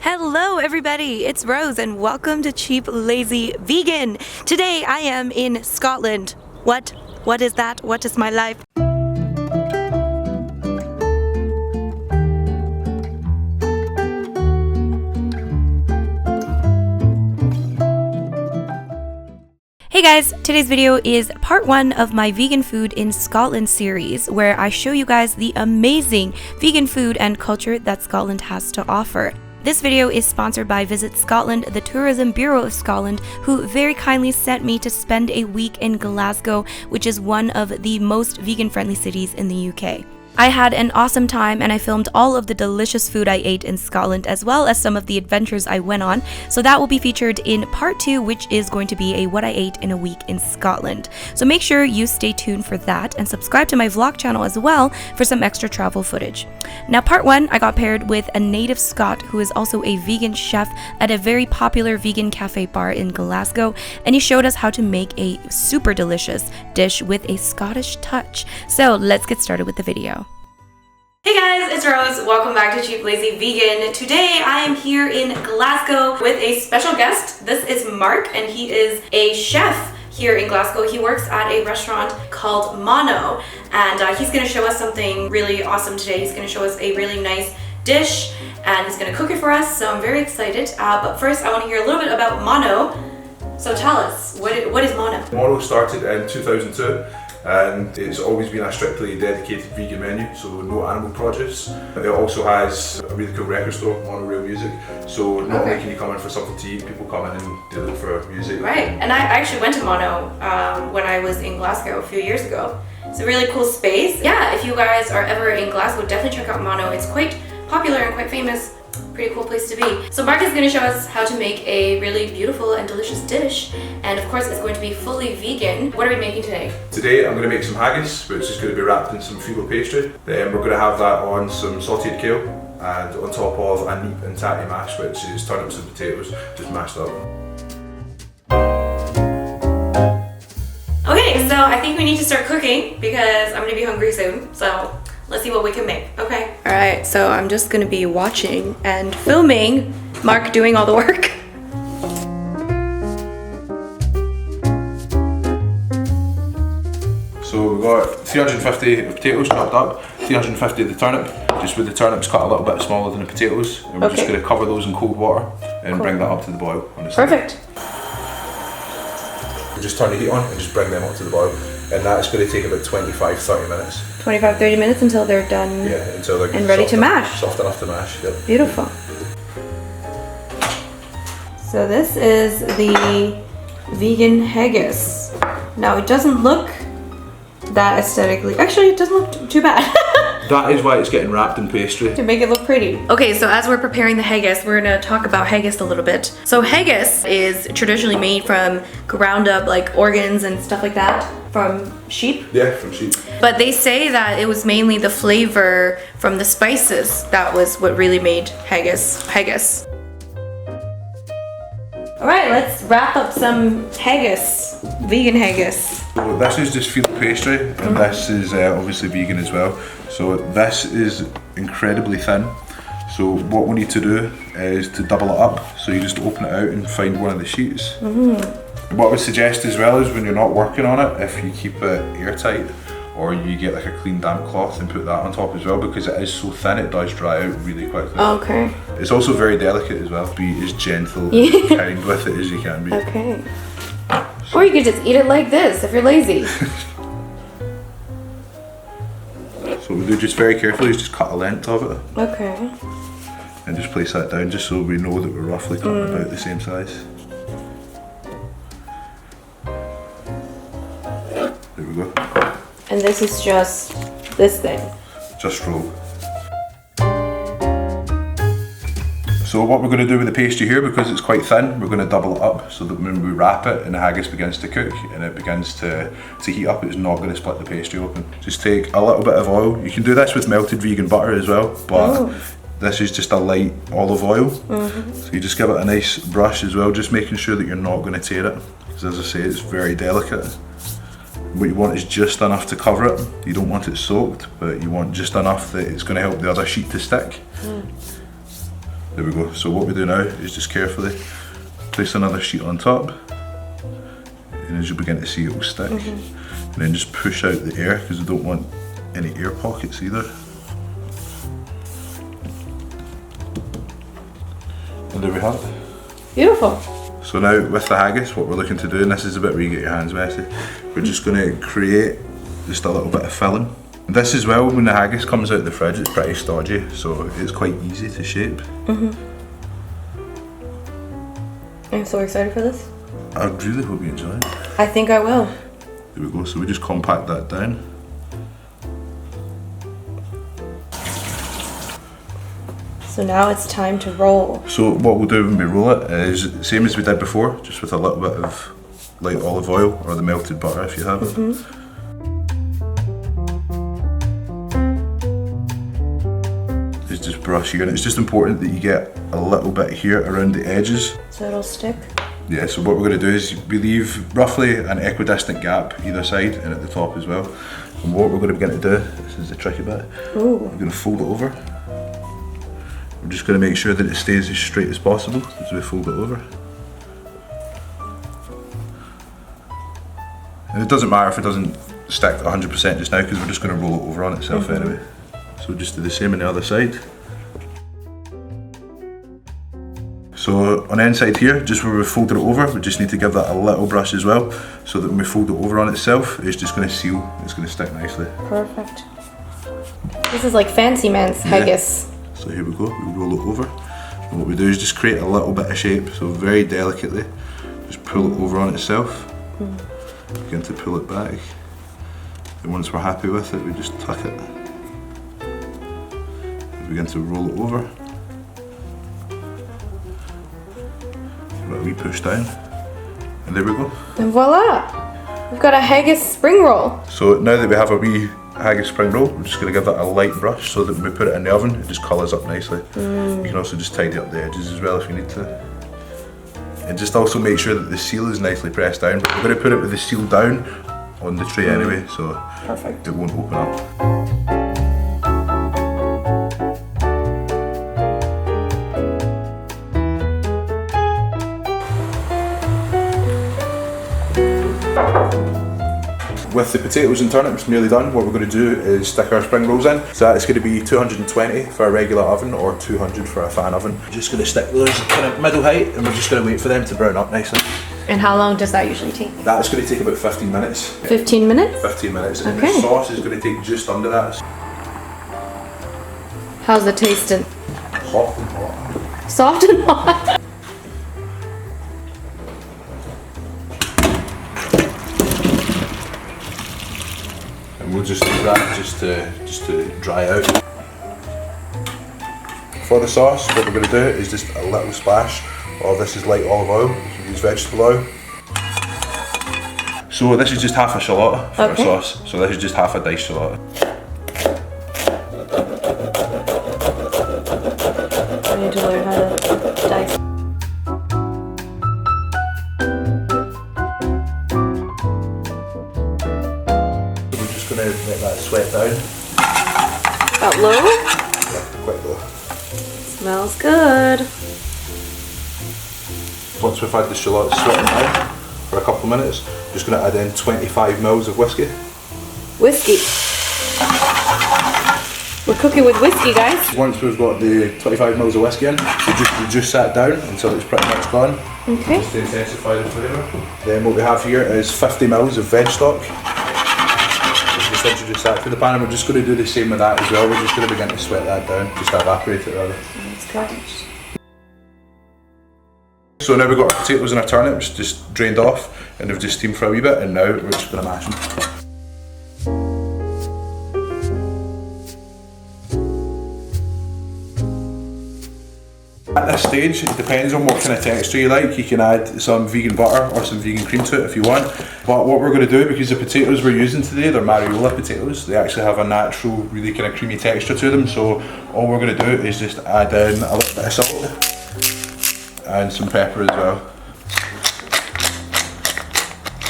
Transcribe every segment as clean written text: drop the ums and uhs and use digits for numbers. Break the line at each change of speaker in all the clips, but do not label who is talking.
Hello everybody, it's Rose and welcome to Cheap Lazy Vegan. Today I am in Scotland. What is that? What is my life? Hey guys, today's video is part 1 of my vegan food in Scotland series where I show you guys the amazing vegan food and culture that Scotland has to offer. This video is sponsored by Visit Scotland, the Tourism Bureau of Scotland, who very kindly sent me to spend a week in Glasgow, which is one of the most vegan-friendly cities in the UK. I had an awesome time and I filmed all of the delicious food I ate in Scotland as well as some of the adventures I went on, so that will be featured in part 2, which is going to be a what I ate in a week in Scotland. So make sure you stay tuned for that and subscribe to my vlog channel as well for some extra travel footage. Now part 1, I got paired with a native Scot who is also a vegan chef at a very popular vegan cafe bar in Glasgow, and he showed us how to make a super delicious dish with a Scottish touch. So let's get started with the video. Hey guys, it's Rose. Welcome back to Cheap Lazy Vegan. Today I am here in Glasgow with a special guest. This is Mark and he is a chef here in Glasgow. He works at a restaurant called Mono and he's going to show us something really awesome today. He's going to show us a really nice dish and he's going to cook it for us, so I'm very excited. But first I want to hear a little bit about Mono. So tell us, what is Mono?
Mono started in 2002. And it's always been a strictly dedicated vegan menu, so no animal produce. It also has a really cool record store, Mono Real Music. So not only can you come in for something to eat, people come in and they look for music.
Right, and I actually went to Mono when I was in Glasgow a few years ago. It's a really cool space. Yeah, if you guys are ever in Glasgow, definitely check out Mono. It's quite popular and quite famous. Pretty cool place to be. So Mark is going to show us how to make a really beautiful and delicious dish, and of course it's going to be fully vegan. What are we making today?
Today I'm going to make some haggis, which is going to be wrapped in some figo pastry. Then we're going to have that on some sautéed kale and on top of a neep and tatty mash, which is turnips and potatoes just mashed up.
Okay, so I think we need to start cooking because I'm going to be hungry soon. So let's see what we can make, okay? All right, so I'm just gonna be watching and filming Mark doing all the work.
So we've got 350 potatoes chopped up, 350 of the turnip, just with the turnips cut a little bit smaller than the potatoes. And we're just gonna cover those in cold water and bring that up to the boil. On the side.
Perfect.
We just turn the heat on and just bring them up to the boil. And that's going to take about 25-30 minutes.
25-30 minutes until they're done.
Yeah, until they're
and ready to mash.
Soft enough to mash. Yep.
Beautiful. So this is the vegan haggis. Now it doesn't look that aesthetically. Actually, it doesn't look too bad.
That is why it's getting wrapped in pastry.
To make it look pretty. Okay, so as we're preparing the haggis, we're gonna talk about haggis a little bit. So haggis is traditionally made from ground up like organs and stuff like that from sheep.
Yeah, from sheep.
But they say that it was mainly the flavor from the spices that was what really made haggis. All right, let's wrap up some haggis, vegan haggis.
So this is just field pastry, and this is obviously vegan as well. So this is incredibly thin. So what we need to do is to double it up. So you just open it out and find one of the sheets. What I would suggest as well is when you're not working on it, if you keep it airtight, or you get like a clean damp cloth and put that on top as well, because it is so thin it does dry out really quickly.
Okay.
It's also very delicate as well. Be as gentle and kind with it as you can be.
Okay. Or you could just eat it like this if you're lazy.
So what we do just very carefully is just cut a length of it.
Okay.
And just place that down just so we know that we're roughly cutting about the same size. There we go.
And this is just this thing.
Just roll. So what we're going to do with the pastry here, because it's quite thin, we're going to double it up so that when we wrap it and the haggis begins to cook and it begins to heat up, it's not going to split the pastry open. Just take a little bit of oil. You can do this with melted vegan butter as well, but this is just a light olive oil. So you just give it a nice brush as well, just making sure that you're not going to tear it, because as I say, it's very delicate. What you want is just enough to cover it. You don't want it soaked, but you want just enough that it's going to help the other sheet to stick. There we go. So what we do now is just carefully place another sheet on top, and as you begin to see, it will stick. And then just push out the air, because we don't want any air pockets either. And there we have it.
Beautiful.
So now with the haggis, what we're looking to do, and this is a bit where you get your hands messy, we're just going to create just a little bit of filling. This as well, when the haggis comes out of the fridge, it's pretty stodgy, so it's quite easy to shape.
I'm so excited for this.
I really hope you enjoy it.
I think I will.
There we go, so we just compact that down.
So now it's time to roll.
So what we'll do when we roll it is same as we did before, just with a little bit of light olive oil or the melted butter if you have it. Just brush here, and it's just important that you get a little bit here around the edges.
So it'll stick?
Yeah, so what we're going to do is we leave roughly an equidistant gap either side and at the top as well. And what we're going to begin to do, this is the tricky bit, we're going to fold it over. We're just going to make sure that it stays as straight as possible as we fold it over. And it doesn't matter if it doesn't stick 100% just now, because we're just going to roll it over on itself anyway. So we'll just do the same on the other side. So on the inside here, just where we folded it over, we just need to give that a little brush as well, so that when we fold it over on itself, it's just going to seal, it's going to stick nicely.
Perfect. This is like fancy man's haggis.
So here we go, we roll it over. And what we do is just create a little bit of shape, so very delicately, just pull it over on itself. Begin to pull it back. And once we're happy with it, we just tuck it. We begin to roll it over. Right, we push down, and there we go.
And voila! We've got a haggis spring roll.
So now that we have a wee haggis spring roll, we're just going to give that a light brush so that when we put it in the oven, it just colours up nicely. You can also just tidy up the edges as well if you need to. And just also make sure that the seal is nicely pressed down, but we're going to put it with the seal down on the tray anyway, so
perfect.
It won't open up. With the potatoes and turnips nearly done, what we're going to do is stick our spring rolls in. So that's going to be 220 for a regular oven or 200 for a fan oven. We're just going to stick those kind of middle height, and we're just going to wait for them to brown up nicely.
And how long does that usually take?
That's going to take about 15 minutes.
15 minutes?
15 minutes. And the sauce is going to take just under that.
How's it tasting?
Soft and hot.
Soft and hot?
And we'll just leave that just to dry out. For the sauce, what we're going to do is just a little splash of this is light olive oil. You can use vegetable oil. So this is just half a shallot for our sauce. So this is just half a diced shallot.
I need to learn how to dice. Let that sweat down. About low?
Yeah, quite low.
Smells good.
Once we've had the shallots sweating down for a couple of minutes, just going to add in 25 ml of whiskey.
Whiskey. We're cooking with whiskey, guys.
Once we've got the 25 ml of whiskey in, we just reduce that down until it's pretty much gone.
Okay.
Just to intensify the flavour. Then what we have here is 50 ml of veg stock. Introduce that to the pan, and we're just going to do the same with that as well. We're just going to begin to sweat that down, just evaporate it rather.
That's good.
So now we've got our potatoes and our turnips just drained off, and they've just steamed for a wee bit, and now we're just going to mash them. At this stage, it depends on what kind of texture you like. You can add some vegan butter or some vegan cream to it if you want. But what we're going to do, because the potatoes we're using today, they're Mariola potatoes, they actually have a natural, really kind of creamy texture to them. So all we're going to do is just add in a little bit of salt and some pepper as well.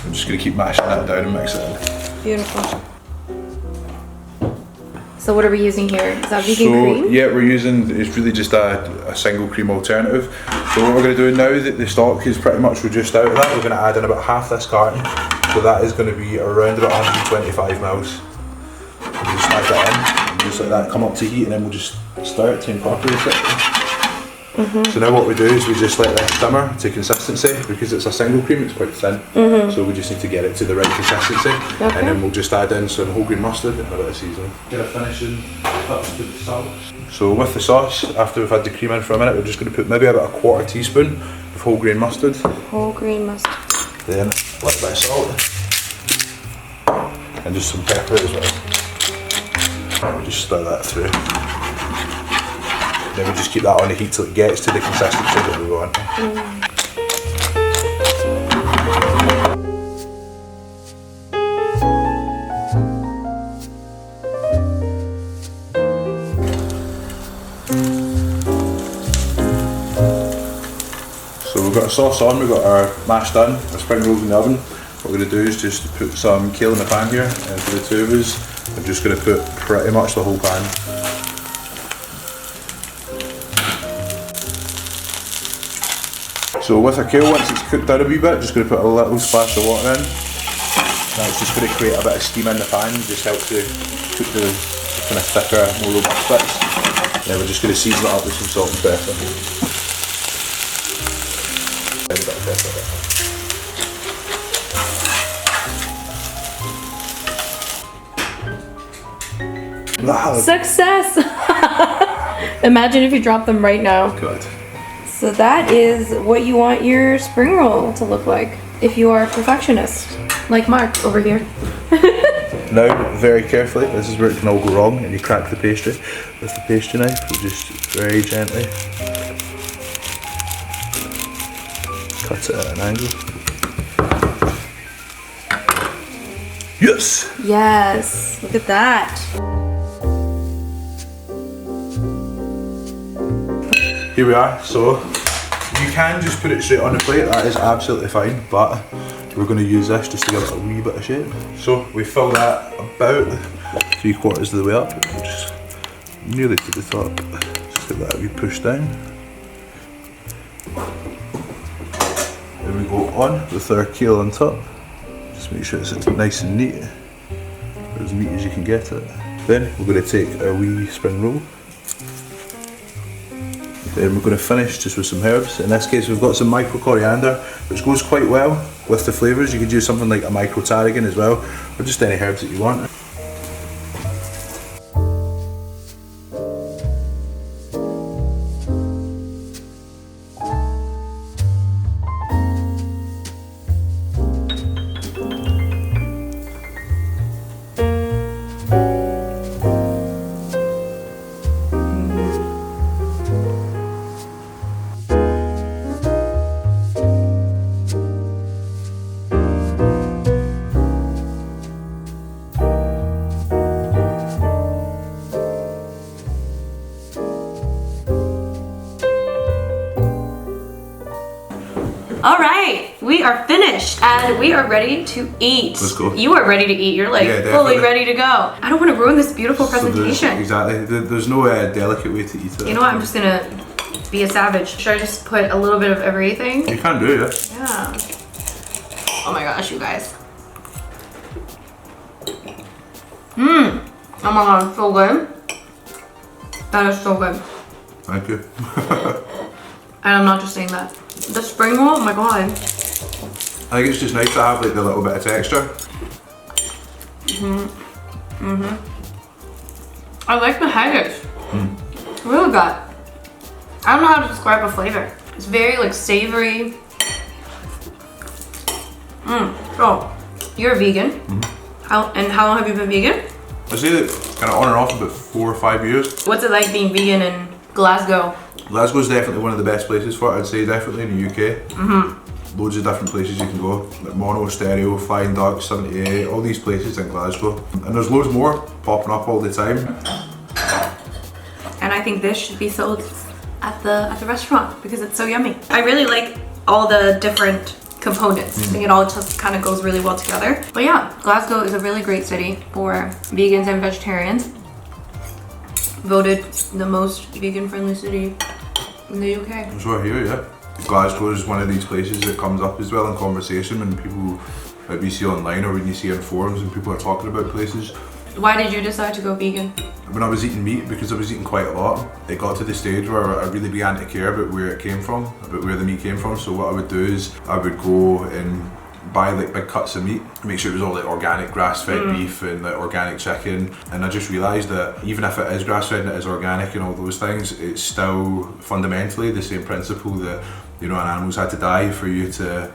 I'm just going to keep mashing that down and mix it in.
Beautiful. So what are we using here? Is that vegan cream?
Yeah, we're using, it's really just a single cream alternative. So what we're going to do now that the stock is pretty much reduced out of that, we're going to add in about half this carton. So that is going to be around about 125 mils. We'll just add that in, and just let that come up to heat, and then we'll just start to incorporate it. So now what we do is we just let that simmer to consistency. Because it's a single cream, it's quite thin, so we just need to get it to the right consistency, and then we'll just add in some whole grain mustard and a bit of seasoning. Get a finishing touch to the sauce. So with the sauce, after we've had the cream in for a minute, we're just going to put maybe about a quarter teaspoon of whole grain mustard.
Whole grain mustard.
Then a little bit of salt and just some pepper as well. We'll just stir that through. Then we just keep that on the heat till it gets to the consistency that we want. So we've got our sauce on, we've got our mash done, our spring rolls in the oven. What we're going to do is just put some kale in the pan here, and for the two of us, I'm just going to put pretty much the whole pan. So with our kale, once it's cooked down a wee bit, just going to put a little splash of water in. That's just going to create a bit of steam in the pan, just help to cook the kind of thicker, more robust bits. Then we're just going to season it up with some salt and pepper. A bit of pepper.
Success! Imagine if you dropped them right now.
Good.
So that is what you want your spring roll to look like if you are a perfectionist, like Mark over here.
Now, very carefully, this is where it can all go wrong, and you crack the pastry. With the pastry knife, we just very gently cut it at an angle. Yes!
Yes, look at that.
Here we are. So you can just put it straight on the plate, that is absolutely fine, but we're going to use this just to give it a wee bit of shape. So we fill that about 3/4 of the way up, just nearly to the top. Just give that a wee push down. Then we go on with our kale on top. Just make sure it's nice and neat, or as neat as you can get it. Then we're going to take our wee spring roll. Then we're going to finish just with some herbs. In this case, we've got some micro coriander, which goes quite well with the flavours. You could use something like a micro tarragon as well, or just any herbs that you want.
All right, we are finished and we are ready to eat.
Let's go.
You are ready to eat. You're like fully ready to go. I don't want to ruin this beautiful presentation.
Exactly. There's no delicate way to eat it.
You know what? I'm just gonna be a savage. Should I just put a little bit of everything?
You can do it.
Yeah. Oh my gosh, you guys. Oh my god, so good. That is so good.
Thank you.
And I'm not just saying that. The spring roll, oh my god.
I think it's just nice to have like the little bit of texture.
I like the haggis. Really good. I don't know how to describe a flavor. It's very like savory. So, you're a vegan. How long have you been vegan?
I say that kind of on and off about 4 or 5 years.
What's it like being vegan in Glasgow?
Glasgow's definitely one of the best places for it, I'd say, definitely in the UK. Loads of different places you can go, like Mono, Stereo, Flying Duck, 78, all these places in Glasgow. And there's loads more popping up all the time.
And I think this should be sold at the restaurant because it's so yummy. I really like all the different components. I think it all just kind of goes really well together. But yeah, Glasgow is a really great city for vegans and vegetarians. voted the most vegan-friendly city in the UK.
That's what I hear, yeah. Glasgow is one of these places that comes up as well in conversation when people maybe see online or when you see on forums and people are talking about places.
Why did you decide to go vegan?
When I was eating meat, because I was eating quite a lot, it got to the stage where I really began to care about where it came from, about where the meat came from. So what I would do is I would go and buy like big cuts of meat, make sure it was all like organic grass-fed beef and like organic chicken, and I just realised that even if it is grass-fed and it is organic and all those things, it's still fundamentally the same principle that, you know, an animal's had to die for you to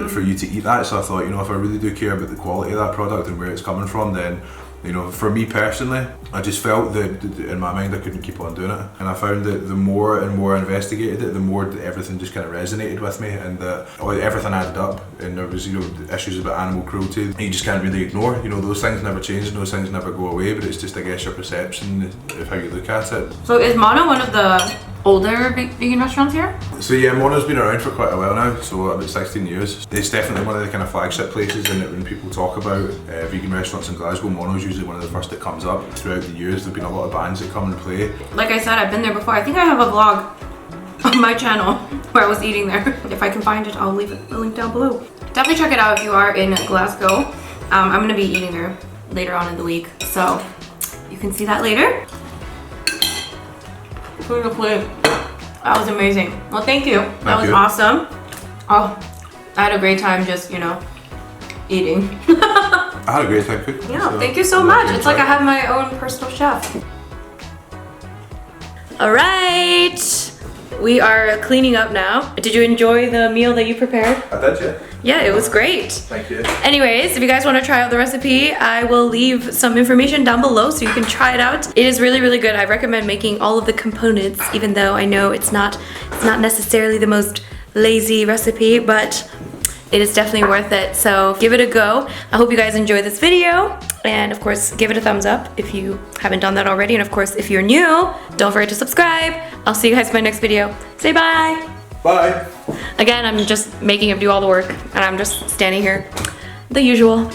for you to eat that. So I thought, you know, if I really do care about the quality of that product and where it's coming from, then, you know, for me personally, I just felt that in my mind I couldn't keep on doing it. And I found that the more and more I investigated it, the more that everything just kind of resonated with me, and that everything added up. And there was, you know, issues about animal cruelty you just can't really ignore. You know, those things never change and those things never go away, but it's just, I guess, your perception of how you look at it.
So is Mono one of the older vegan restaurants here?
So yeah, Mono's been around for quite a while now, so about 16 years. It's definitely one of the kind of flagship places, and when people talk about vegan restaurants in Glasgow, Mono's usually one of the first that comes up. Throughout the years, there've been a lot of bands that come and play.
Like I said, I've been there before. I think I have a vlog on my channel where I was eating there. If I can find it, I'll leave the link down below. Definitely check it out if you are in Glasgow. I'm gonna be eating there later on in the week, so you can see that later. That was amazing. Well, thank you. That was awesome. Oh, I had a great time just, you know, eating.
I had a great time cooking.
Yeah, so thank you so much. It's like I have my own personal chef. All right. We are cleaning up now. Did you enjoy the meal that you prepared?
I did, yeah.
Yeah, it was great.
Thank you.
Anyways, if you guys want to try out the recipe, I will leave some information down below so you can try it out. It is really, really good. I recommend making all of the components, even though I know it's not necessarily the most lazy recipe, but it is definitely worth it. So give it a go. I hope you guys enjoy this video. And of course, give it a thumbs up if you haven't done that already. And of course, if you're new, don't forget to subscribe. I'll see you guys in my next video. Say bye.
Bye.
Again, I'm just making him do all the work and I'm just standing here. The usual.